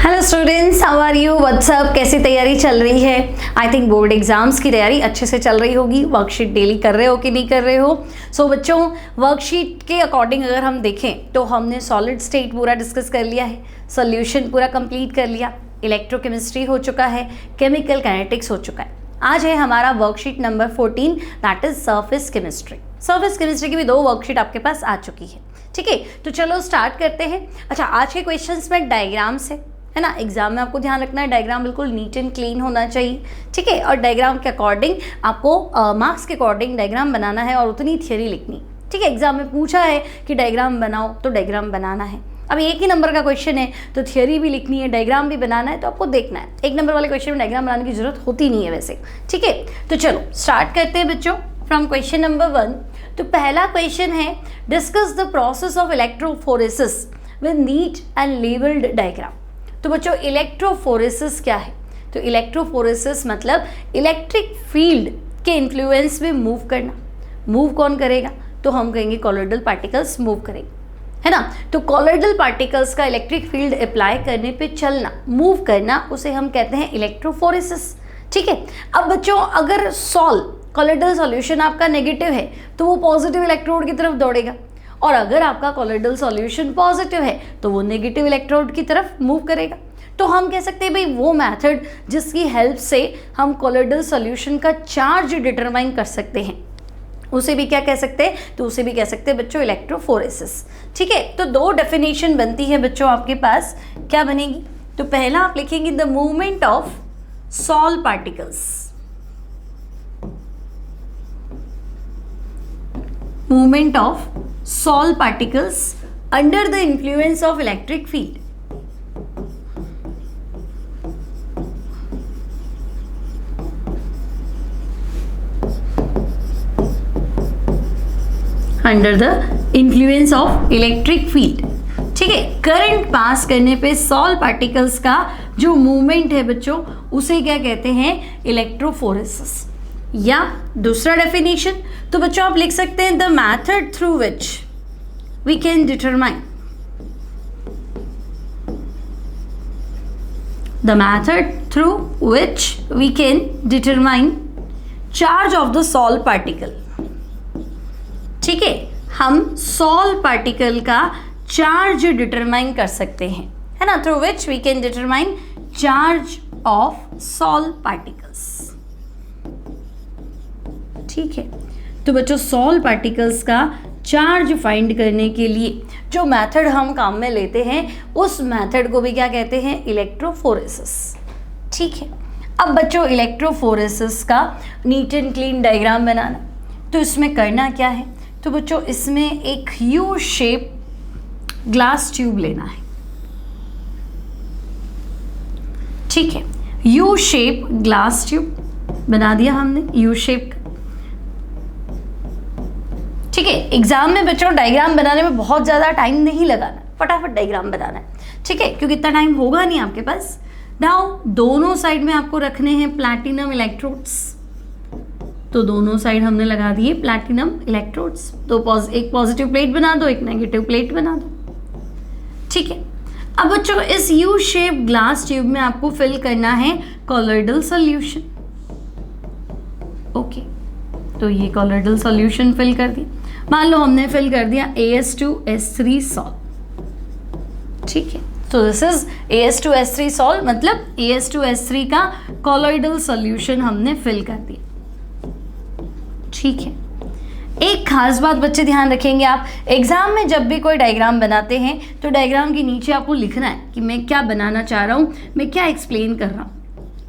Hello students, how are you, what's up, कैसी तैयारी चल रही है। आई थिंक बोर्ड एग्जाम्स की तैयारी अच्छे से चल रही होगी। वर्कशीट डेली कर रहे हो कि नहीं कर रहे हो। सो बच्चों, वर्कशीट के अकॉर्डिंग अगर हम देखें तो हमने सॉलिड स्टेट पूरा डिस्कस कर लिया है, सोल्यूशन पूरा कंप्लीट कर लिया, इलेक्ट्रोकेमिस्ट्री हो चुका है, केमिकल काइनेटिक्स हो चुका है। आज है हमारा worksheet number 14, that is surface chemistry. Surface chemistry की भी 2 वर्कशीट आपके पास आ चुकी है। ठीक है, तो चलो स्टार्ट करते हैं। अच्छा, आज के क्वेश्चंस में डायग्राम्स है ना। एग्जाम में आपको ध्यान रखना है, डायग्राम बिल्कुल नीट एंड क्लीन होना चाहिए। ठीक है, और डायग्राम के अकॉर्डिंग आपको मार्क्स के अकॉर्डिंग डायग्राम बनाना है और उतनी थियरी लिखनी। ठीक है, एग्जाम में पूछा है कि डायग्राम बनाओ तो डायग्राम बनाना है। अब 1 ही नंबर का क्वेश्चन है तो थियरी भी लिखनी है, डायग्राम भी बनाना है, तो आपको देखना है। 1 नंबर वाले क्वेश्चन में डायग्राम बनाने की जरूरत होती नहीं है वैसे। ठीक है, तो चलो स्टार्ट करते हैं बच्चों फ्रॉम क्वेश्चन नंबर 1। तो पहला क्वेश्चन है, discuss the process of electrophoresis with neat and labelled diagram. तो बच्चों, इलेक्ट्रोफोरेसिस क्या है? तो इलेक्ट्रोफोरेसिस मतलब इलेक्ट्रिक फील्ड के इन्फ्लुएंस में मूव करना। मूव कौन करेगा? तो हम कहेंगे कॉलोइडल पार्टिकल्स मूव करेंगे, है ना। तो कॉलोइडल पार्टिकल्स का इलेक्ट्रिक फील्ड अप्लाई करने पे चलना, मूव करना, उसे हम कहते हैं इलेक्ट्रोफोरेसिस। ठीक है, अब बच्चों, अगर कॉलोइडल सॉल्यूशन आपका नेगेटिव है तो वो पॉजिटिव इलेक्ट्रोड की तरफ दौड़ेगा, और अगर आपका कॉलोइडल सॉल्यूशन पॉजिटिव है तो वो नेगेटिव इलेक्ट्रोड की तरफ मूव करेगा। तो हम कह सकते हैं भाई वो मेथड जिसकी हेल्प से हम कॉलोइडल सॉल्यूशन का चार्ज डिटरमाइन कर सकते हैं, उसे भी क्या कह सकते हैं? तो उसे भी कह सकते हैं बच्चों इलेक्ट्रोफोरेसिस। ठीक है, तो 2 डेफिनेशन बनती है बच्चों आपके पास। क्या बनेगी? तो पहला आप लिखेंगे the movement of sol particles. Movement of Sol particles under the influence of electric field. Under the influence of electric field. ठीक है, करंट पास करने पे सॉल पार्टिकल्स का जो मूवमेंट है बच्चों, उसे क्या कहते हैं? इलेक्ट्रोफोरेसिस। या दूसरा डेफिनेशन तो बच्चों आप लिख सकते हैं the method through which we can determine, the method through which we can determine charge of the sol particle. ठीक है, हम सॉल पार्टिकल का चार्ज डिटरमाइन कर सकते हैं, है ना, through which we can determine charge of sol particles. ठीक है, तो बच्चों सॉल पार्टिकल्स का चार्ज फाइंड करने के लिए जो मेथड हम काम में लेते हैं उस मेथड को भी क्या कहते हैं? इलेक्ट्रोफोरेसिस। ठीक है, अब बच्चों इलेक्ट्रोफोरेसिस का नीट एंड क्लीन डायग्राम बनाना, तो इसमें करना क्या है? तो बच्चों इसमें एक यू शेप ग्लास ट्यूब लेना है। ठीक है, यू शेप ग्लास ट्यूब बना दिया हमने, यू शेप। ठीक है, एग्जाम में बच्चों डायग्राम बनाने में बहुत ज़्यादा टाइम नहीं लगाना, फटाफट डायग्राम बनाना है। ठीक है, क्योंकि इतना टाइम होगा नहीं आपके पास। नाउ दोनों साइड में आपको रखने हैं प्लैटिनम इलेक्ट्रोड्स, तो दोनों साइड हमने लगा दिए प्लैटिनम इलेक्ट्रोड्स। तो एक पॉजिटिव प्लेट बना दो, एक नेगेटिव प्लेट बना दो। ठीक है, अब बच्चों इस यू शेप ग्लास ट्यूब में आपको फिल करना है कॉलोइडल सॉल्यूशन। ओके, तो ये कॉलोइडल सॉल्यूशन फिल कर दिया। मान लो हमने फिल कर दिया AS2S3 सॉल्ट। ठीक है, तो दिस इज AS2S3 सॉल्ट, मतलब AS2S3 का कॉलोइडल सॉल्यूशन हमने फिल कर दिया। ठीक है, एक खास बात बच्चे ध्यान रखेंगे, आप एग्जाम में जब भी कोई डायग्राम बनाते हैं तो डायग्राम के नीचे आपको लिखना है कि मैं क्या बनाना चाह रहा हूँ, मैं क्या एक्सप्लेन कर रहा हूँ,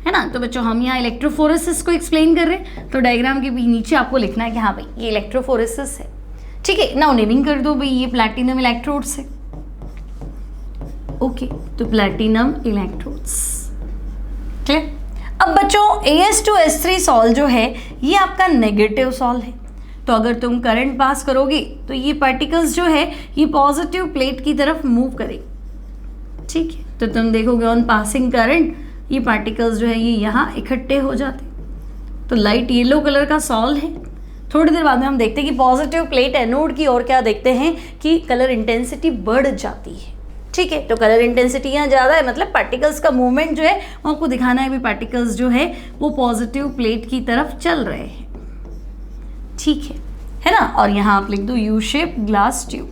है ना। तो बच्चों हम यहाँ इलेक्ट्रोफोरेसिस को एक्सप्लेन कर रहे हैं, तो डायग्राम के भी नीचे आपको लिखना है कि हाँ भाई ये इलेक्ट्रोफोरेसिस है। ठीक है, नाउ नेमिंग कर दो भाई, ये प्लैटिनम इलेक्ट्रोड्स है। ओके, तो प्लैटिनम इलेक्ट्रोड्स क्लियर। अब बच्चों AS2S3 सॉल जो है ये आपका नेगेटिव सॉल है, तो अगर तुम करंट पास करोगे तो ये पार्टिकल्स जो है ये पॉजिटिव प्लेट की तरफ मूव करेंगे। ठीक है, तो तुम देखोगे ऑन पासिंग करंट ये पार्टिकल्स जो है ये यहाँ इकट्ठे हो जाते। तो लाइट येलो कलर का सॉल है। थोड़ी देर बाद में हम देखते हैं कि पॉजिटिव प्लेट एनोड की ओर क्या देखते हैं कि कलर इंटेंसिटी बढ़ जाती है। ठीक है, तो कलर इंटेंसिटी यहाँ ज़्यादा है, मतलब पार्टिकल्स का मूवमेंट जो है वो आपको दिखाना है भी पार्टिकल्स जो है वो पॉजिटिव प्लेट की तरफ चल रहे हैं, ठीक है ना। और यहाँ आप लिख दो यू शेप ग्लास ट्यूब।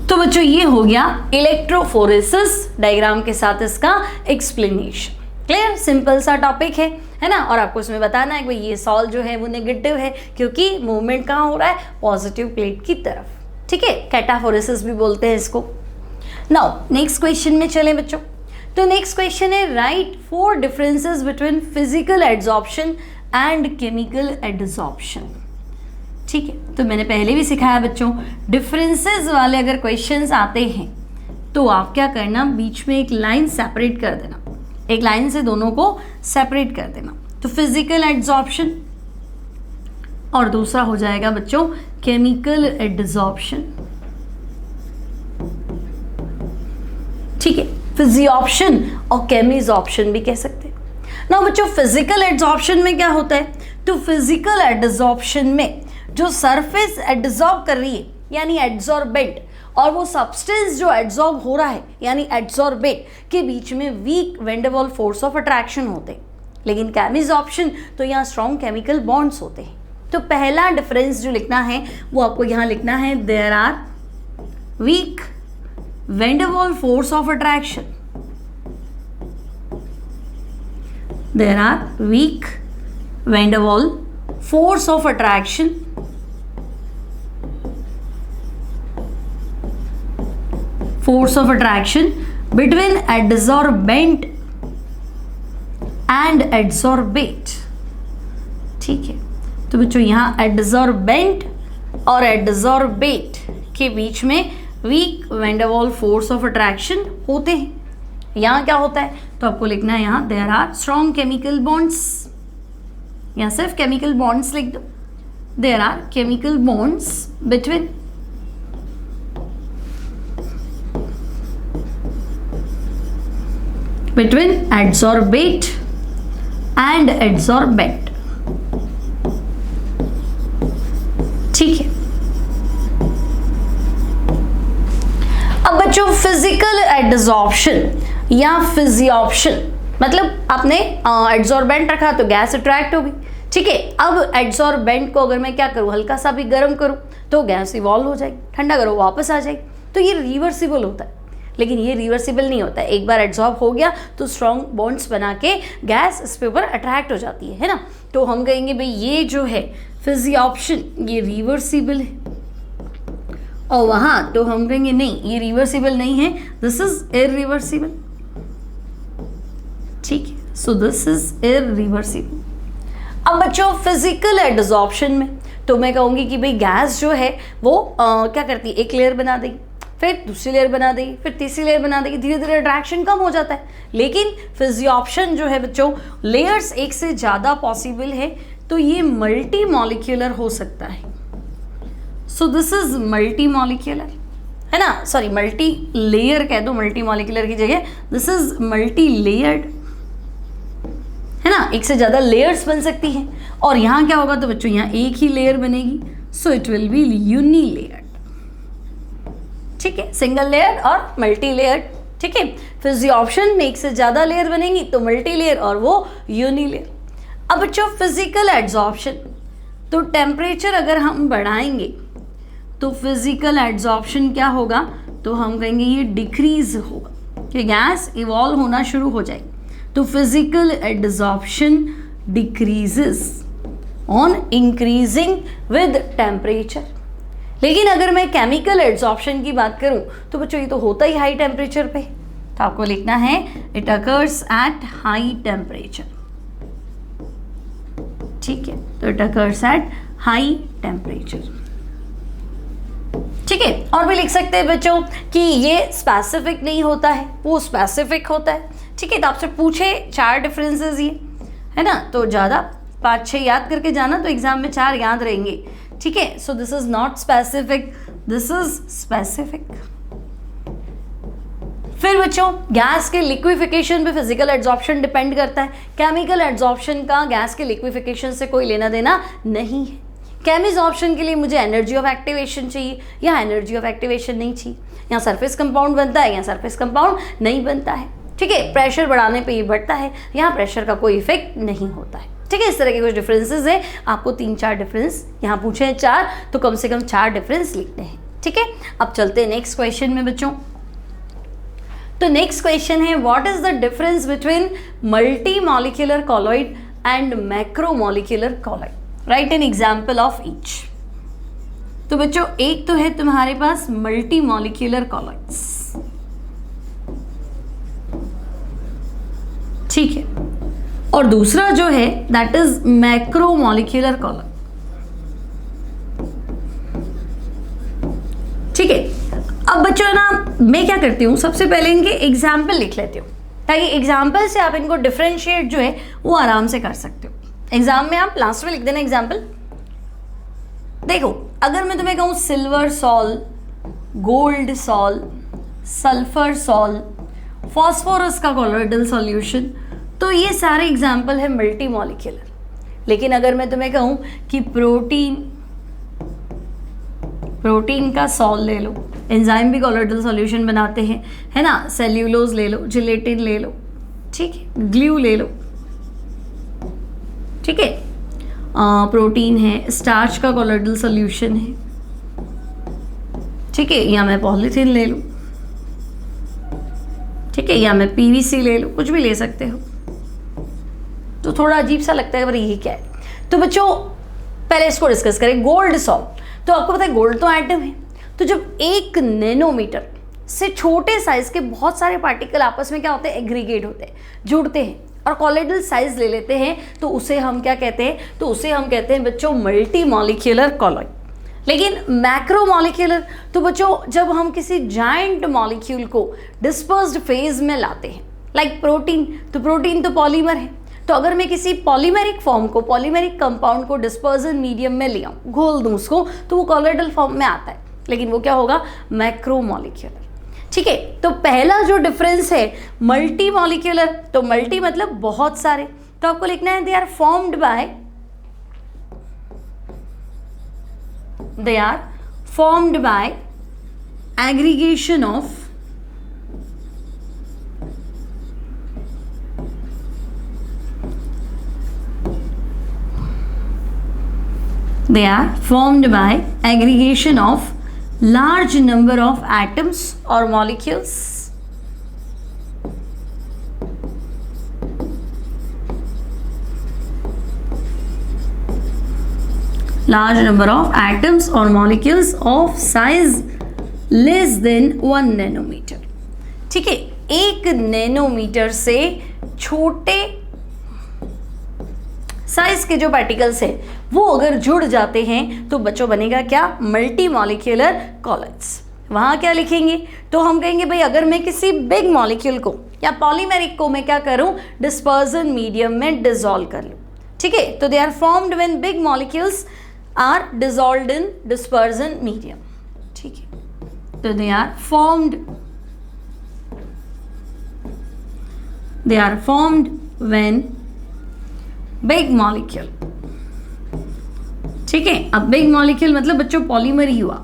तो बच्चों ये हो गया इलेक्ट्रोफोरेसिस डायग्राम के साथ इसका एक्सप्लेनेशन। क्लियर, सिंपल सा टॉपिक है ना। और आपको इसमें बताना है कि भाई ये सॉल जो है वो नेगेटिव है क्योंकि मूवमेंट कहाँ हो रहा है, पॉजिटिव प्लेट की तरफ, ठीक है। कैटाफोरेसिस भी बोलते हैं इसको। नाउ नेक्स्ट क्वेश्चन में चलें बच्चों। तो नेक्स्ट क्वेश्चन है right 4 differences between physical adsorption and chemical adsorption, ठीक है। तो मैंने पहले भी सिखाया बच्चों, डिफरेंसेस वाले अगर क्वेश्चंस आते हैं तो आप क्या करना, बीच में एक लाइन सेपरेट कर देना, एक लाइन से दोनों को सेपरेट कर देना। तो फिजिकल एड्सॉर्प्शन और दूसरा हो जाएगा बच्चों केमिकल एड्सॉर्प्शन, ठीक है। फिजियोप्शन और केमिजॉर्प्शन भी कह सकते हैं ना बच्चों। फिजिकल एड्सॉर्प्शन में क्या होता है, तो फिजिकल एड्सॉर्प्शन में जो सरफेस एड्सॉर्ब कर रही है यानी एड्सॉर्बेंट, और वो सब्सटेंस जो एड्सॉर्ब हो रहा है यानी एड्सॉर्बेट के बीच में weak van der Waals force of attraction होते हैं। लेकिन केमिजॉर्प्शन तो यहाँ स्ट्रॉन्ग केमिकल बॉन्ड्स होते हैं। तो पहला डिफरेंस जो लिखना है वो आपको यहाँ लिखना है, there are weak van der Waals force of attraction, there are weak van der Waals force of attraction between adsorbent and adsorbate, ठीक है। तो बच्चों यहाँ एडसॉर्बेंट और एडसॉर्बेट के बीच में weak van der Waals force of attraction होते हैं। यहाँ क्या होता है, तो आपको लिखना है यहाँ there are strong chemical bonds, यहाँ सिर्फ केमिकल बॉन्ड्स लिख दो, there are chemical bonds between adsorbate and adsorbent, ठीक है। अब बच्चों फिजिकल एड्सॉर्प्शन या फिजियोप्शन मतलब आपने एड्सॉर्बेंट रखा तो गैस अट्रैक्ट होगी, ठीक है। अब एड्सॉर्बेंट को अगर मैं क्या करूं, हल्का सा भी गर्म करूं तो गैस इवॉल्व हो जाएगी, ठंडा करो वापस आ जाएगी। तो ये रिवर्सिबल होता है, लेकिन ये रिवर्सिबल नहीं होता है। एक बार एड्सॉर्ब हो गया तो स्ट्रॉन्ग बॉन्ड्स बना के गैस इस पे ऊपर अट्रैक्ट हो जाती है ना। तो हम कहेंगे भाई ये जो है फिजियोप्शन ये रिवर्सिबल है, और वहाँ तो हम कहेंगे नहीं ये रिवर्सिबल नहीं है, दिस इज इरिवर्सिबल, ठीक है। So this is irreversible. अब बच्चों फिजिकल एड्सॉर्प्शन में तो मैं कहूँगी कि भाई गैस जो है वो क्या करती है, एक लेयर बना देगी, फिर दूसरी लेयर बना देगी, फिर तीसरी लेयर बना देगी, धीरे धीरे अट्रैक्शन कम हो जाता है। लेकिन फिजियोप्शन जो है बच्चों लेयर्स एक से ज़्यादा पॉसिबल है, तो ये मल्टी मॉलिक्यूलर हो सकता है। So this is multi molecular, है ना, सॉरी मल्टी लेयर कह दो, मल्टी मॉलिक्यूलर की जगह दिस इज मल्टी लेयर्ड, है ना, एक से ज़्यादा लेयर्स बन सकती हैं। और यहाँ क्या होगा, तो बच्चों यहाँ एक ही लेयर बनेगी, so it will be unilayered, ठीक है, सिंगल लेयर और मल्टी लेयर, ठीक है। फिजियोप्शन में एक से ज़्यादा लेयर बनेंगी तो मल्टी लेयर और वो यूनी लेयर। अब बच्चों फिजिकल एड्सॉर्प्शन, तो टेम्परेचर अगर हम बढ़ाएंगे तो फिजिकल एड्सॉर्प्शन क्या होगा, तो हम कहेंगे ये डिक्रीज होगा कि गैस इवॉल्व होना शुरू हो जाएगी। तो physical adsorption decreases on increasing with temperature. लेकिन अगर मैं केमिकल एड्सॉर्प्शन की बात करूं तो बच्चों ये तो होता ही हाई टेम्परेचर पे, तो आपको लिखना है it occurs at high temperature, ठीक है। तो it occurs at high temperature, ठीक है। और भी लिख सकते हैं बच्चों कि ये स्पेसिफिक नहीं होता है, वो स्पेसिफिक होता है, ठीक है। तो आपसे पूछे 4 डिफरेंसेस ये, है ना, तो ज़्यादा 5-6 याद करके जाना तो एग्जाम में 4 याद रहेंगे, ठीक है। So this is not specific, this is specific. फिर बच्चों गैस के लिक्विफिकेशन पे फिजिकल एड्सॉर्प्शन डिपेंड करता है। केमिकल एड्सॉर्प्शन का गैस के लिक्विफिकेशन से कोई लेना देना नहीं है, केमिज ऑप्शन के लिए मुझे एनर्जी ऑफ एक्टिवेशन चाहिए, यहाँ एनर्जी ऑफ एक्टिवेशन नहीं चाहिए, यहाँ सरफेस कंपाउंड बनता है, यहाँ सरफेस कंपाउंड नहीं बनता है, ठीक है। प्रेशर बढ़ाने पे ये बढ़ता है, यहाँ प्रेशर का कोई इफेक्ट नहीं होता है, ठीक है। इस तरह के कुछ डिफरेंसेस है, आपको 3-4 डिफरेंस यहाँ पूछे हैं 4, तो कम से कम 4 डिफरेंस लिखने हैं, ठीक है। अब चलते हैं नेक्स्ट क्वेश्चन में बच्चों। तो नेक्स्ट क्वेश्चन है what is the difference between multi molecular colloid and macromolecular colloid, right an example of each. तो बच्चों एक तो है तुम्हारे पास मल्टी मॉलिक्यूलर कॉलॉइड्स, ठीक है, और दूसरा जो है दैट इज मैक्रोमॉलिक्यूलर कॉलॉइड, ठीक है। अब बच्चों है ना, मैं क्या करती हूँ, सबसे पहले इनके एग्जाम्पल लिख लेती हूँ ताकि एग्जाम्पल से आप इनको डिफरेंशिएट जो है वो आराम से कर सकते हो। एग्जाम में आप लास्ट में लिख देना एग्जाम्पल। देखो अगर मैं तुम्हें कहूँ silver sol, gold sol, sulphur sol, phosphorus का कॉलोइडल सॉल्यूशन, तो ये सारे एग्जाम्पल है मल्टी मॉलिक्यूलर। लेकिन अगर मैं तुम्हें कहूँ कि प्रोटीन का सॉल ले लो, एंजाइम भी कॉलोइडल सॉल्यूशन बनाते हैं, है ना, सेल्यूलोज ले लो, जिलेटिन ले लो, ठीक है, ग्लू ले लो, ठीक है, प्रोटीन है, स्टार्च का कॉलोइडल सॉल्यूशन है, ठीक है, या मैं पॉलीथीन ले लूँ, ठीक है, या मैं पीवीसी ले लूँ, कुछ भी ले सकते हो। तो थोड़ा अजीब सा लगता है पर ये क्या है। तो बच्चों पहले इसको डिस्कस करें। गोल्ड सॉल्ट, तो आपको पता है गोल्ड तो एटम है, तो जब 1 नैनोमीटर से छोटे साइज के बहुत सारे पार्टिकल आपस में क्या होते हैं, एग्रीगेट होते हैं, जुड़ते हैं और कॉलोइडल साइज ले लेते हैं, तो उसे हम क्या कहते हैं, तो उसे हम कहते हैं बच्चों मल्टी मॉलिक्यूलर कॉलॉइड। लेकिन मैक्रोमॉलिक्यूलर, तो बच्चों जब हम किसी जायंट मॉलिक्यूल को डिस्पर्स्ड फेज में लाते हैं, लाइक प्रोटीन, तो प्रोटीन तो पॉलीमर है, तो अगर मैं किसी पॉलीमेरिक फॉर्म को, पॉलीमेरिक कंपाउंड को डिस्पर्जन मीडियम में ले आऊँ, घोल दूँ उसको, तो वो कॉलोइडल फॉर्म में आता है, लेकिन वो क्या होगा, मैक्रोमॉलिक्यूलर, ठीक है। तो पहला जो डिफरेंस है मल्टी मॉलिक्यूलर, तो मल्टी मतलब बहुत सारे, तो आपको लिखना है they are formed by aggregation of large number of atoms or molecules of size less than 1 nanometer, ठीक है। 1 नैनोमीटर से छोटे साइज के जो पार्टिकल्स है वो अगर जुड़ जाते हैं तो बच्चों बनेगा क्या, मल्टी मॉलिक्यूलर कॉलॉइड्स। वहाँ क्या लिखेंगे, तो हम कहेंगे भाई अगर मैं किसी बिग मॉलिक्यूल को या पॉलीमेरिक को मैं क्या करूँ, डिस्पर्जन मीडियम में डिसॉल्व कर लूँ, ठीक है। तो they are formed when big molecules are dissolved in dispersion medium, ठीक है। तो they are formed when big molecule, ठीक है। अब बिग मॉलिक्यूल मतलब बच्चों पॉलीमर ही हुआ,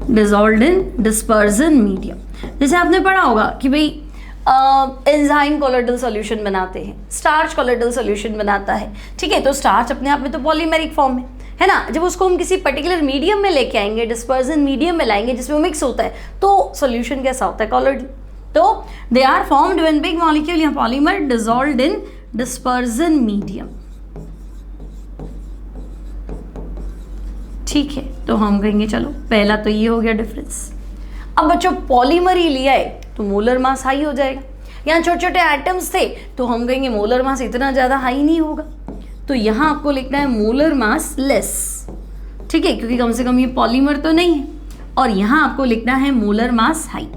डिसॉल्व्ड इन डिस्पर्जन मीडियम। जैसे आपने पढ़ा होगा कि भाई एंजाइम कॉलोइडल सॉल्यूशन बनाते हैं, स्टार्च कॉलोइडल सॉल्यूशन बनाता है, ठीक है। तो स्टार्च अपने आप में तो पॉलीमेरिक फॉर्म है ना, जब उसको हम किसी पर्टिकुलर मीडियम में लेके आएंगे, डिस्पर्जन मीडियम में लाएंगे जिसमें वो मिक्स होता है, तो सॉल्यूशन कैसा होता है, कॉलोइडल। तो they are formed when big molecule या polymer dissolved in dispersion medium, ठीक है। तो हम कहेंगे चलो पहला तो ये हो गया डिफरेंस। अब बच्चों पॉलीमर ही लिया है तो मोलर मास हाई हो जाएगा, यहाँ छोटे छोटे एटम्स थे तो हम कहेंगे मोलर मास इतना ज़्यादा हाई नहीं होगा, तो यहाँ आपको लिखना है मोलर मास लेस, ठीक है, क्योंकि कम से कम ये पॉलीमर तो नहीं है, और यहाँ आपको लिखना है मोलर मास हाई,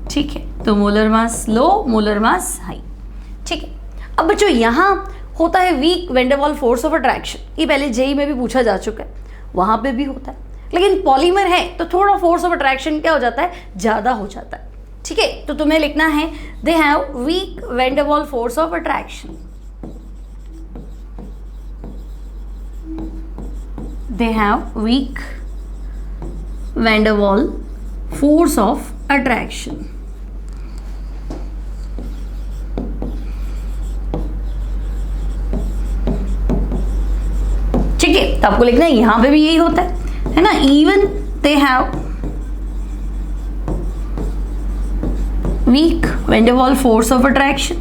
ठीक है। तो molar mass low, molar mass high, ठीक है। अब बच्चों यहाँ होता है weak van der Waals force of attraction, ये पहले जेई में भी पूछा जा चुका है, वहाँ पे भी होता है, लेकिन पॉलीमर है तो थोड़ा फोर्स ऑफ अट्रैक्शन क्या हो जाता है, ज़्यादा हो जाता है, ठीक है। तो तुम्हें लिखना है they have weak van der Waals force of attraction, they have weak van der Waal force of attraction. ठीक है, तो आपको लिखना है यहां पे भी यही होता है ना, even they have weak van der Waal force of attraction.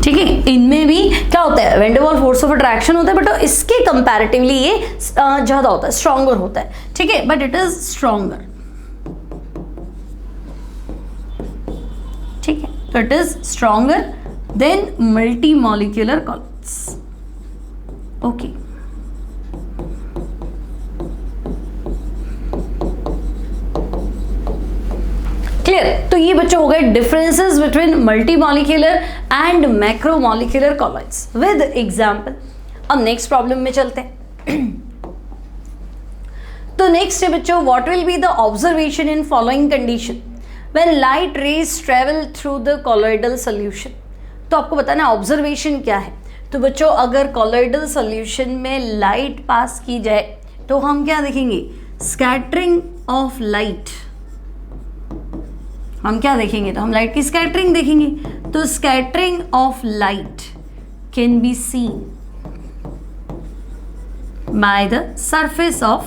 ठीक है, इनमें भी क्या होता है, van der Waal force of attraction होता है, बट इसके कंपैरेटिवली ये ज्यादा होता है, स्ट्रॉन्गर होता है. ठीक है, बट इट इज स्ट्रॉन्गर. ठीक है, so it is stronger than multi-molecular colloids. Okay. Clear? तो ये बच्चों हो गए differences between multi-molecular and macromolecular colloids with example. अब next problem में चलते हैं. तो next है बच्चों, what will be the observation in following condition when light rays travel through the colloidal solution. तो आपको बताना ऑब्जर्वेशन क्या है. तो बच्चों अगर कॉलोइडल सॉल्यूशन में लाइट पास की जाए तो हम क्या देखेंगे, स्कैटरिंग ऑफ लाइट. हम क्या देखेंगे, तो हम लाइट की स्कैटरिंग देखेंगे. तो scattering of light can be scene by the surface of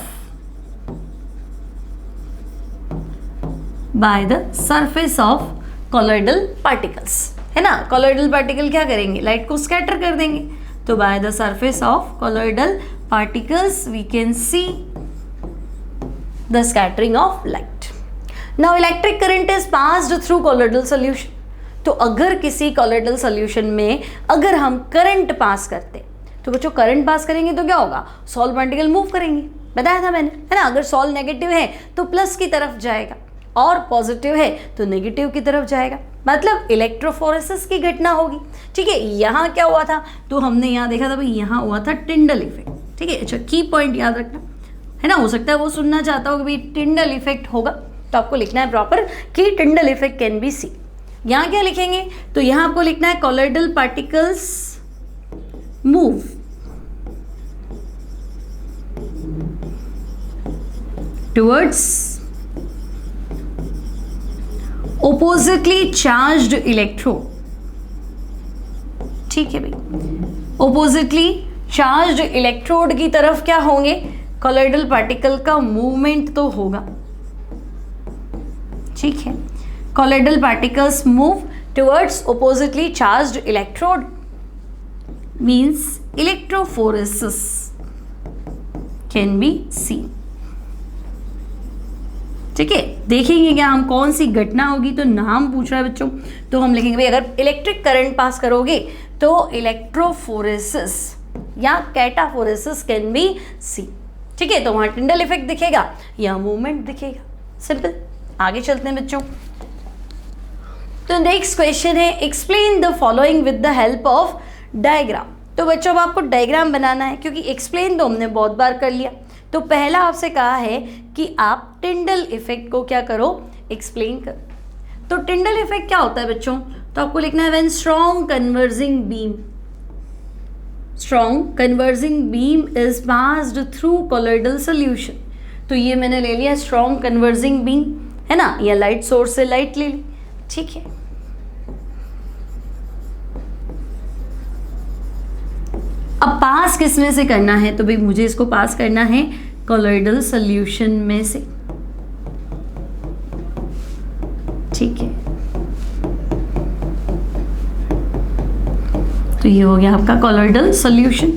by the surface of colloidal particles. है ना, colloidal particle क्या करेंगे, लाइट को स्कैटर कर देंगे. तो by the surface of colloidal particles we can see the scattering of light. Now electric current is passed through colloidal solution. तो अगर किसी colloidal solution में अगर हम करंट पास करते, तो बच्चों करंट पास करेंगे तो क्या होगा, सॉल्व पार्टिकल मूव करेंगे, बताया था मैंने, है ना. अगर सॉल्व नेगेटिव है तो प्लस की तरफ जाएगा और पॉजिटिव है तो नेगेटिव की तरफ जाएगा, मतलब इलेक्ट्रोफोरेसिस की घटना होगी. ठीक है, यहाँ क्या हुआ था, तो हमने यहाँ देखा था भाई, यहाँ हुआ था टिंडल इफेक्ट. ठीक है, अच्छा की पॉइंट याद रखना, है ना. हो सकता है वो सुनना चाहता हो कि भाई टिंडल इफेक्ट होगा, तो आपको लिखना है प्रॉपर कि Tyndall effect can be see. यहाँ क्या लिखेंगे, तो यहाँ आपको लिखना है colloidal particles move towards oppositely charged electrode. ठीक है भाई, ओपोजिटली चार्ज्ड इलेक्ट्रोड की तरफ क्या होंगे, कॉलोइडल पार्टिकल का मूवमेंट तो होगा. ठीक है, colloidal particles move towards oppositely charged electrode means electrophoresis can be seen. ठीक है, देखेंगे क्या हम कौन सी घटना होगी, तो नाम पूछ रहा है बच्चों, तो हम लिखेंगे भाई अगर इलेक्ट्रिक करंट पास करोगे तो इलेक्ट्रोफोरेसिस या कैटाफोरेसिस कैन बी सी. ठीक है, तो वहां टिंडल इफेक्ट दिखेगा या मूवमेंट दिखेगा, सिंपल. आगे चलते हैं बच्चों. तो नेक्स्ट क्वेश्चन है, explain the following with the help of diagram. तो बच्चों अब आपको डायग्राम बनाना है, क्योंकि एक्सप्लेन तो हमने बहुत बार कर लिया. तो पहला आपसे कहा है कि आप टिंडल इफेक्ट को क्या करो, एक्सप्लेन करो. तो टिंडल इफेक्ट क्या होता है बच्चों, तो आपको लिखना है when strong converging beam is passed through colloidal solution. तो ये मैंने ले लिया स्ट्रॉन्ग कन्वर्जिंग बीम, है ना, या लाइट सोर्स से लाइट ले ली. ठीक है, अब पास किस में से करना है, तो भाई मुझे इसको पास करना है कॉलोइडल सॉल्यूशन में से. ठीक है, तो ये हो गया आपका कॉलोइडल सॉल्यूशन.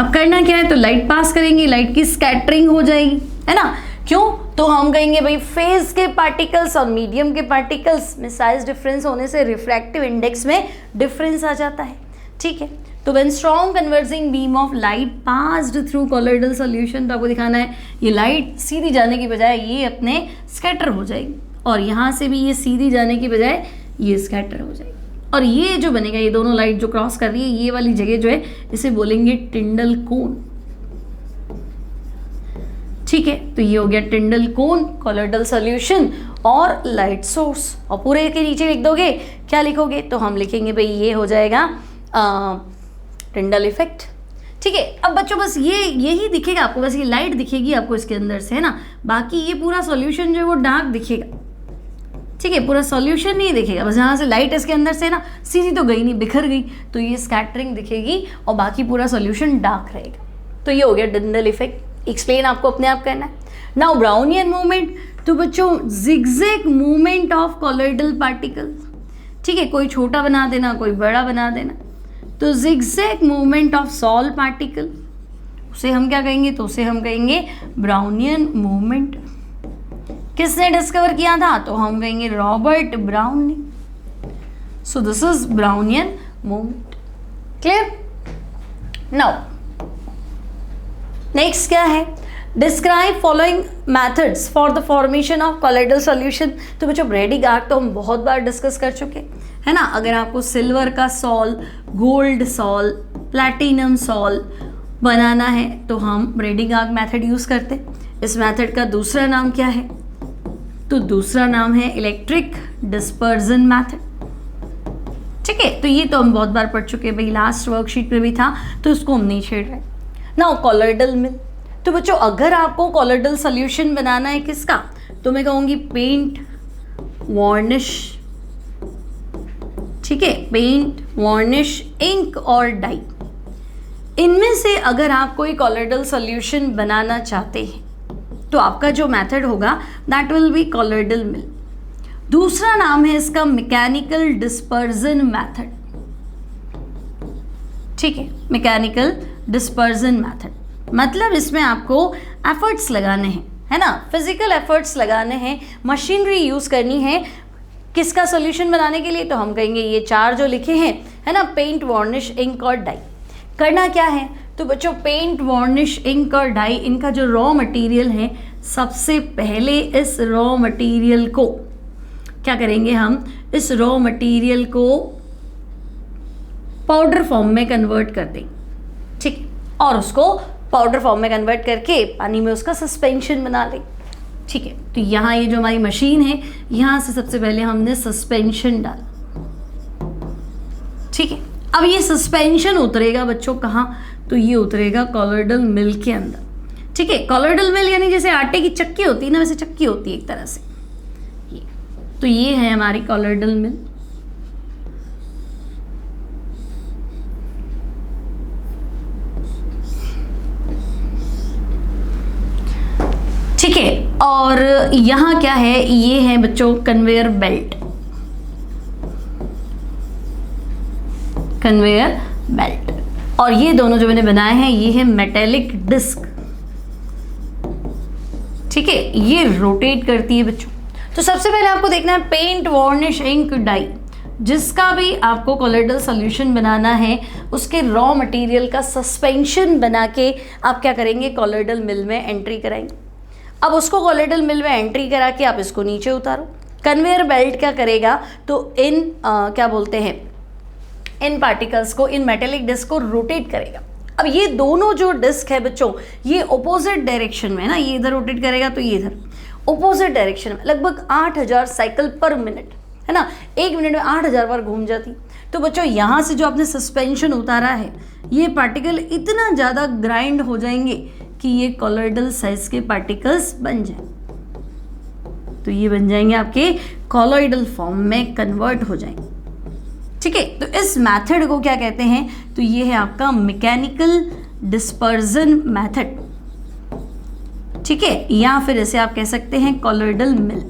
अब करना क्या है, तो लाइट पास करेंगे, लाइट की स्कैटरिंग हो जाएगी, है ना. क्यों, तो हम कहेंगे भाई फेज के पार्टिकल्स और मीडियम के पार्टिकल्स में साइज डिफरेंस होने से रिफ्रैक्टिव इंडेक्स में डिफरेंस आ जाता है. ठीक है, तो when strong converging beam of light passed through colloidal solution, तो आपको दिखाना है ये लाइट सीधी जाने की बजाय ये अपने स्कैटर हो जाएगी, और यहाँ से भी ये सीधी जाने की बजाय ये स्कैटर हो जाएगी. और ये जो बनेगा, ये दोनों लाइट जो क्रॉस कर रही है, ये वाली जगह जो है इसे बोलेंगे टिंडल कोन. ठीक है, तो ये हो गया टिंडल कोन, कॉलोइडल सॉल्यूशन और लाइट सोर्स। और पूरे के नीचे लिख दोगे, क्या लिखोगे, तो हम लिखेंगे भाई ये हो जाएगा टिंडल इफेक्ट। ठीक है, अब बच्चों बस यही दिखेगा आपको, बस ये लाइट दिखेगी आपको इसके अंदर से, है ना, बाकी ये पूरा सॉल्यूशन जो है वो डार्क दिखेगा। ठीक है, पूरा सॉल्यूशन नहीं दिखेगा, बस यहाँ से लाइट इसके अंदर से ना सीधी तो गई नहीं, बिखर गई, तो ये स्कैटरिंग दिखेगी और बाकी पूरा सॉल्यूशन डार्क रहेगा। तो ये हो गया टिंडल इफेक्ट। एक्सप्लेन आपको अपने आप करना है। नाउ ब्राउनियन मूवमेंट, तो बच्चों zigzag movement of colloidal particle. ठीक है, कोई छोटा बना देना, कोई बड़ा बना देना। तो zigzag movement of sol particle, उसे हम क्या कहेंगे, तो उसे हम कहेंगे ब्राउनियन मूवमेंट। किसने डिस्कवर किया था, तो हम कहेंगे रॉबर्ट ब्राउन ने। So this is Brownian movement. Clear? Now next क्या है, describe following methods for the formation of colloidal solution. तो बच्चों ब्रेडिग आर्क तो हम बहुत बार डिस्कस कर चुके है ना। अगर आपको सिल्वर का sol, gold sol, platinum sol बनाना है तो हम ब्रेडिग आर्क मेथड यूज करते। इस मेथड का दूसरा नाम क्या है, तो दूसरा नाम है इलेक्ट्रिक डिस्पर्जन मेथड। ठीक है, तो ये तो हम बहुत बार पढ़ चुके हैं भाई, लास्ट वर्कशीट में भी था, तो इसको हम नहीं छेड़ रहे। नाउ कॉलोइडल मिल, तो बच्चों अगर आपको कॉलोइडल सॉल्यूशन बनाना है किसका, तो मैं कहूँगी पेंट, वार्निश। ठीक है, पेंट, वार्निश, इंक और डाई, इनमें से अगर आप कोई कॉलोइडल सॉल्यूशन बनाना चाहते हैं तो आपका जो मेथड होगा that will B colloidal mill. दूसरा नाम है इसका मैकेनिकल डिस्पर्जन मेथड। ठीक है, मैकेनिकल डिस्पर्जन मेथड मतलब इसमें आपको एफर्ट्स लगाने हैं, है ना, फिजिकल एफर्ट्स लगाने हैं, मशीनरी यूज करनी है किसका सॉल्यूशन बनाने के लिए, तो हम कहेंगे ये चार जो लिखे हैं, है ना, पेंट, वार्निश, इंक और डाई। करना क्या है, तो बच्चों पेंट, वार्निश, इंक और डाई, इनका जो रॉ मटेरियल है, सबसे पहले इस रॉ मटेरियल को क्या करेंगे, हम इस रॉ मटेरियल को पाउडर फॉर्म में कन्वर्ट कर देंगे। ठीक, और उसको पाउडर फॉर्म में कन्वर्ट करके पानी में उसका सस्पेंशन बना लें। ठीक है, तो यहाँ ये जो हमारी मशीन है, यहाँ से सबसे पहले हमने सस्पेंशन डाला। ठीक है, अब ये सस्पेंशन उतरेगा बच्चों कहाँ, तो ये उतरेगा कॉलोइडल मिल के अंदर। ठीक है, कॉलोइडल मिल यानी जैसे आटे की चक्की होती है ना, वैसे चक्की होती है एक तरह से ये। तो ये है हमारी कॉलोइडल मिल। ठीक है, और यहाँ क्या है, ये है बच्चों कन्वेयर बेल्ट। कन्वेयर बेल्ट, और ये दोनों जो मैंने बनाए हैं ये है मेटेलिक डिस्क। ठीक है, ये रोटेट करती है बच्चों। तो सबसे पहले आपको देखना है पेंट, वार्निश, इंक, डाई, जिसका भी आपको कॉलोइडल सॉल्यूशन बनाना है उसके रॉ मटेरियल का सस्पेंशन बना के आप क्या करेंगे, कॉलोइडल मिल में एंट्री कराएंगे। अब उसको कॉलोइडल मिल में एंट्री करा के आप इसको नीचे उतारो। कन्वेयर बेल्ट क्या करेगा, तो इन क्या बोलते हैं, इन पार्टिकल्स को, इन मेटेलिक डिस्क को रोटेट करेगा। अब ये दोनों जो डिस्क है बच्चों, ये ऑपोजिट डायरेक्शन में ना, ये इधर रोटेट करेगा तो ये इधर ऑपोजिट डायरेक्शन में, लगभग 8000 साइकिल पर मिनट, है ना, एक मिनट में 8000 बार घूम जाती। तो बच्चों यहाँ से जो आपने सस्पेंशन उतारा है, ये पार्टिकल इतना ज़्यादा ग्राइंड हो जाएंगे कि ये कॉलोइडल साइज के पार्टिकल्स बन जाएंगे। तो ये बन जाएंगे आपके कॉलोइडल फॉर्म में कन्वर्ट हो जाएंगे। ठीक है, तो इस मेथड को क्या कहते हैं, तो ये है आपका मैकेनिकल डिस्पर्जन मेथड। ठीक है, या फिर इसे आप कह सकते हैं कॉलोइडल मिल।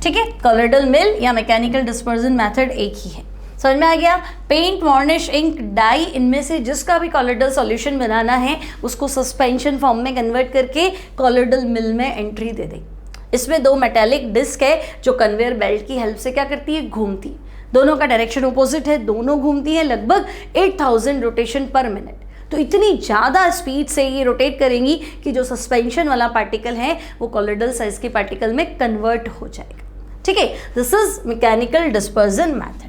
ठीक है, कॉलोइडल मिल या मैकेनिकल डिस्पर्जन मेथड एक ही है। समझ में आ गया? पेंट, वार्निश, इंक, डाई, इनमें से जिसका भी कॉलोइडल सॉल्यूशन बनाना है उसको सस्पेंशन फॉर्म में कन्वर्ट करके कॉलोइडल मिल में एंट्री दे दें। इसमें दो मेटालिक डिस्क है जो कन्वेयर बेल्ट की हेल्प से क्या करती है, घूमती। दोनों का डायरेक्शन अपोजिट है, दोनों घूमती है लगभग 8000 रोटेशन पर मिनट। तो इतनी ज़्यादा स्पीड से ये रोटेट करेंगी कि जो सस्पेंशन वाला पार्टिकल है वो कॉलोइडल साइज के पार्टिकल में कन्वर्ट हो जाएगा। ठीक है, this is mechanical dispersion method.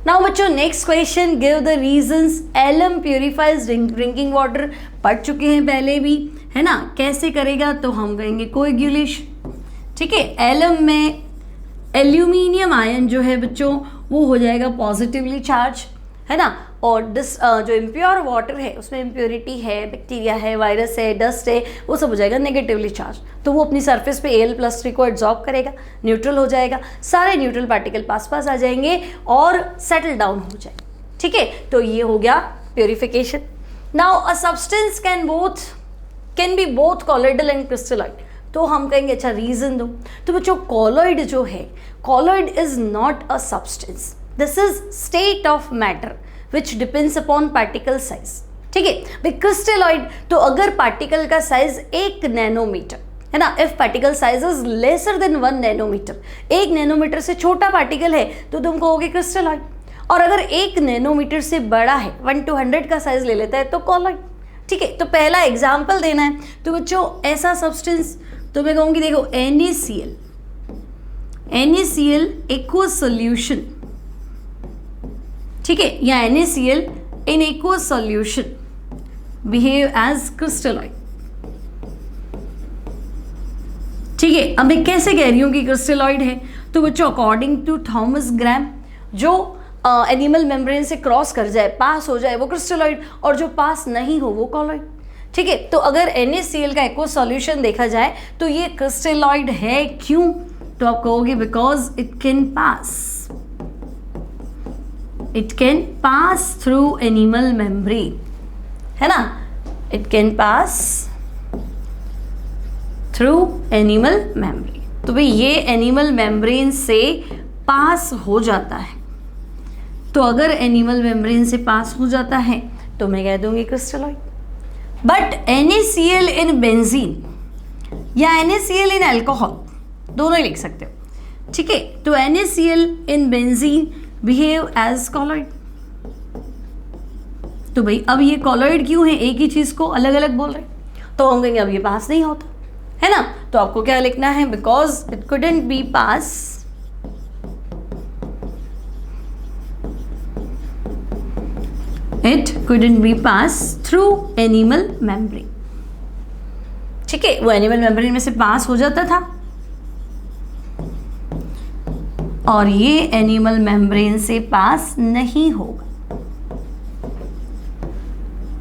Now बच्चों next question, give the reasons alum purifies drinking water. पढ़ चुके हैं पहले भी, है ना। कैसे करेगा, तो हम कहेंगे कोएगुलेशन। ठीक है, एलम में एल्यूमिनियम आयन जो है बच्चों वो हो जाएगा पॉजिटिवली चार्ज, है ना। और जो इम्प्योर वाटर है उसमें इम्प्योरिटी है, बैक्टीरिया है, वायरस है, डस्ट है, वो सब हो जाएगा नेगेटिवली चार्ज। तो वो अपनी सरफेस पे Al+3 को एब्जॉर्ब करेगा, न्यूट्रल हो जाएगा, सारे न्यूट्रल पार्टिकल पास आ जाएंगे और सेटल डाउन हो जाएंगे। ठीक है, तो ये हो गया purification. Now a substance can be both colloidal and crystalloid. तो हम कहेंगे अच्छा रीजन दो। तो बच्चों कॉलॉइड जो है, colloid is not a substance, this is state of matter which depends upon particle size. ठीक है, क्रिस्टलॉइड तो अगर पार्टिकल का साइज 1 नैनोमीटर है ना, if particle size is lesser than 1 nanometre, 1 nanometre से छोटा पार्टिकल है तो तुम कहोगे क्रिस्टलॉइड। और अगर 1 नैनोमीटर से बड़ा है, 1 to 100 का साइज ले लेता है तो कॉलॉइड। ठीक है, तो पहला एग्जाम्पल देना है। तो बच्चों ऐसा सब्सटेंस तो मैं कहूँगी देखो NaCl एक्वस सॉल्यूशन, ठीक है, या NaCl in aqueous solution behave as crystalloid. ठीक है, अब मैं कैसे कह रही हूँ कि क्रिस्टलॉइड है, तो बच्चों अकॉर्डिंग टू थॉमस ग्राम जो एनिमल मेम्ब्रेन से क्रॉस कर जाए, पास हो जाए, वो क्रिस्टलॉइड, और जो पास नहीं हो वो कॉलॉइड। ठीक है, तो अगर NaCl का एक्वस सॉल्यूशन देखा जाए तो ये क्रिस्टलॉइड है। क्यों, तो आप कहोगे because it can pass through animal membrane, है ना, it can pass through animal membrane. तो भाई ये एनिमल मेम्ब्रेन से पास हो जाता है, तो अगर एनिमल मेम्ब्रेन से पास हो जाता है तो मैं कह दूंगी crystalloid. But NaCl in benzene या NaCl इन अल्कोहल दोनों ही लिख सकते हो। ठीक है, तो NaCl in benzene behave as colloid. तो भाई अब ये कॉलॉइड क्यों है, एक ही चीज को अलग अलग बोल रहे, तो हम कहेंगे अब ये पास नहीं होता, है ना। तो आपको क्या लिखना है, because it couldn't B pass It couldn't be passed through animal membrane। ठीक है, वो एनिमल मेम्ब्रेन में से पास हो जाता था और ये एनिमल मेम्ब्रेन से पास नहीं होगा,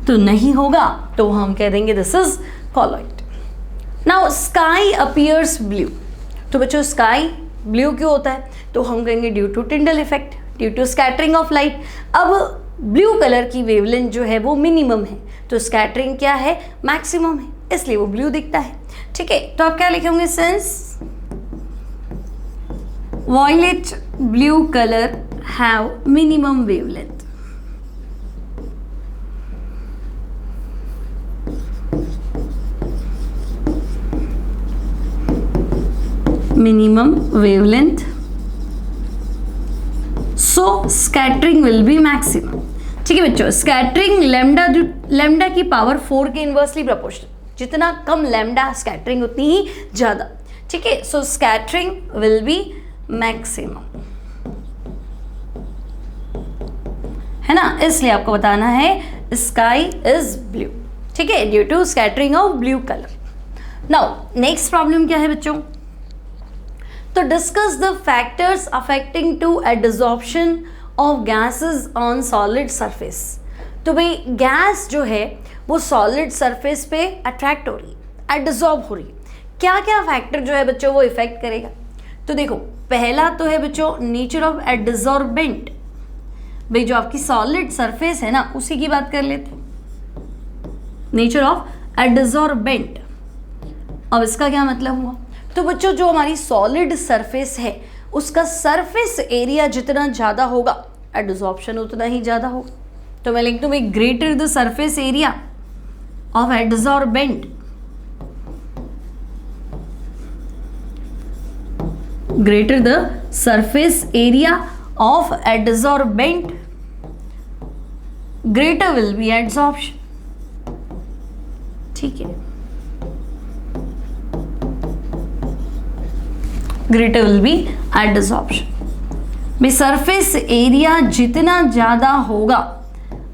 तो नहीं होगा तो हम कह देंगे this is colloid. Now sky appears blue. तो बच्चों स्काई ब्लू क्यों होता है, तो हम कहेंगे due to Tyndall effect, due to scattering of light. अब ब्लू कलर की वेवलेंथ जो है वो मिनिमम है, तो स्कैटरिंग क्या है, मैक्सिमम है, इसलिए वो ब्लू दिखता है। ठीक है, तो आप क्या लिखेंगे, since violet blue colour have minimum wavelength, minimum wavelength, so scattering will be maximum. ठीक है बच्चों, स्कैटरिंग लैम्डा की पावर 4 के इनवर्सली प्रोपोर्शनल, जितना कम लैम्डा स्कैटरिंग उतनी ही ज्यादा। ठीक है, सो स्कैटरिंग विल बी मैक्सिमम, है ना, इसलिए आपको बताना है स्काई इज ब्लू। ठीक है, due to scattering of blue colour. Now next problem क्या है बच्चों, तो discuss the factors affecting to adsorption of gases on solid surface. तो भाई गैस जो है वो सॉलिड सरफेस पे अट्रैक्ट हो रही है, एडजॉर्ब हो रही है, क्या क्या फैक्टर जो है बच्चों वो इफेक्ट करेगा। तो देखो पहला तो है बच्चों नेचर ऑफ एडजॉर्बेंट। भाई जो आपकी सॉलिड सरफेस है ना उसी की बात कर लेते हैं, नेचर ऑफ एडजॉर्बेंट। अब इसका क्या मतलब हुआ, तो बच्चों जो हमारी सॉलिड सरफेस है उसका सरफेस एरिया जितना ज़्यादा होगा एडजॉर्प्शन उतना ही ज़्यादा होगा। तो मैं लिख दूँ भाई greater the surface area of adsorbent, greater the surface area of adsorbent, greater will be adsorption। ठीक है, greater will be adsorption। भी सरफेस एरिया जितना ज़्यादा होगा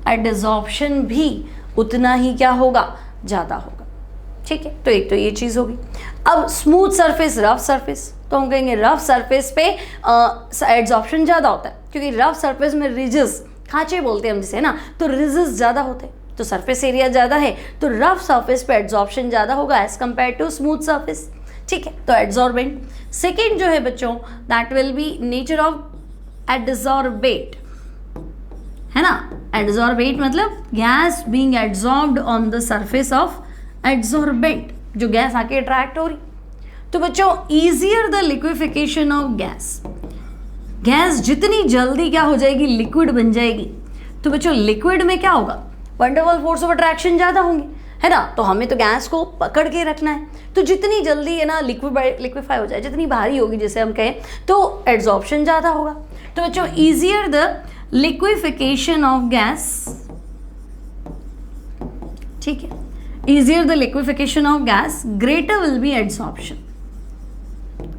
एडजॉर्प्शन भी उतना ही क्या होगा, ज़्यादा होगा। ठीक है, तो एक तो ये चीज़ होगी। अब स्मूथ सरफेस, रफ सरफेस, तो हम कहेंगे रफ सरफेस पे एडजॉर्प्शन ज़्यादा होता है, क्योंकि रफ सरफेस में रिजेस, खांचे बोलते हैं हम जिसे ना, तो रिजेस ज़्यादा होते हैं, तो सरफेस एरिया ज़्यादा है, तो रफ सरफेस पे एडजॉर्प्शन ज़्यादा होगा as compare to smooth surface. ठीक है, तो एडजॉर्बेंट। सेकेंड जो है बच्चों, that will be nature of adsorbate, है ना। एडजॉर्बेट मतलब gas being adsorbed on the surface of adsorbent, जो गैस आके अट्रैक्ट हो रही। तो बच्चों easier the liquefaction of gas, gas जितनी जल्दी क्या हो जाएगी, लिक्विड बन जाएगी। तो बच्चों लिक्विड में क्या होगा, वंडर वाल फोर्स ऑफ अट्रैक्शन ज़्यादा होंगे, है ना। तो हमें तो गैस को पकड़ के रखना है, तो जितनी जल्दी है ना लिक्विफाई हो जाए, जितनी भारी होगी जैसे हम कहें, तो एड्जॉर्प्शन ज़्यादा होगा। तो बच्चों easier the liquefaction of gas, ठीक है, easier the liquefaction of gas, greater will be adsorption,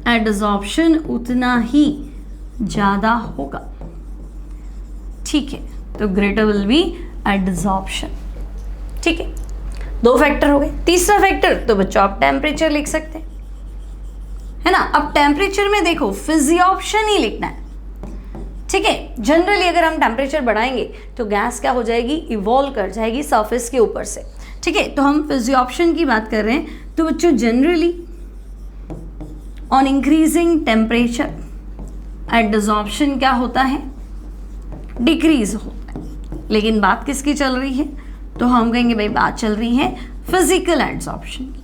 adsorption उतना ही ज़्यादा होगा। ठीक है, तो ग्रेटर विल बी एड्जॉर्प्शन। ठीक है, दो फैक्टर हो गए। तीसरा फैक्टर तो बच्चों आप टेम्परेचर लिख सकते हैं, है ना। अब टेम्परेचर में देखो फिजियोप्शन ही लिखना है। ठीक है, जनरली अगर हम टेम्परेचर बढ़ाएंगे तो गैस क्या हो जाएगी, इवॉल्व कर जाएगी सरफेस के ऊपर से। ठीक है, तो हम फिजियोप्शन की बात कर रहे हैं। तो बच्चों generally on increasing temperature adsorption क्या होता है, डिक्रीज होता है। लेकिन बात किसकी चल रही है, तो हम कहेंगे भाई बात चल रही है फिजिकल एडजॉर्प्शन की।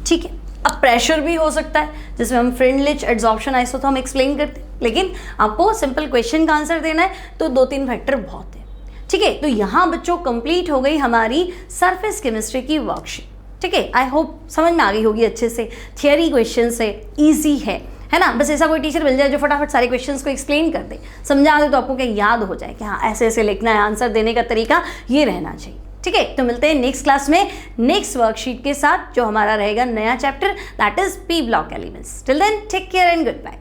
ठीक है, अब प्रेशर भी हो सकता है, जिसमें हम फ्रेंडलिच एडजॉर्प्शन आइसो तो हम एक्सप्लेन करते हैं, लेकिन आपको सिंपल क्वेश्चन का आंसर देना है तो 2-3 फैक्टर बहुत है। ठीक है, तो यहाँ बच्चों कंप्लीट हो गई हमारी सरफेस केमिस्ट्री की वर्कशीट। ठीक है, आई होप समझ में आ गई होगी अच्छे से। थियरी क्वेश्चन से ईजी है ना। बस ऐसा कोई टीचर मिल जाए जो फटाफट सारे क्वेश्चंस को एक्सप्लेन कर दे, समझा दे, तो आपको क्या याद हो जाए कि हाँ ऐसे ऐसे लिखना है, आंसर देने का तरीका ये रहना चाहिए। ठीक है, तो मिलते हैं नेक्स्ट क्लास में नेक्स्ट वर्कशीट के साथ, जो हमारा रहेगा नया chapter, that is P block elements. Till then take care and good bye.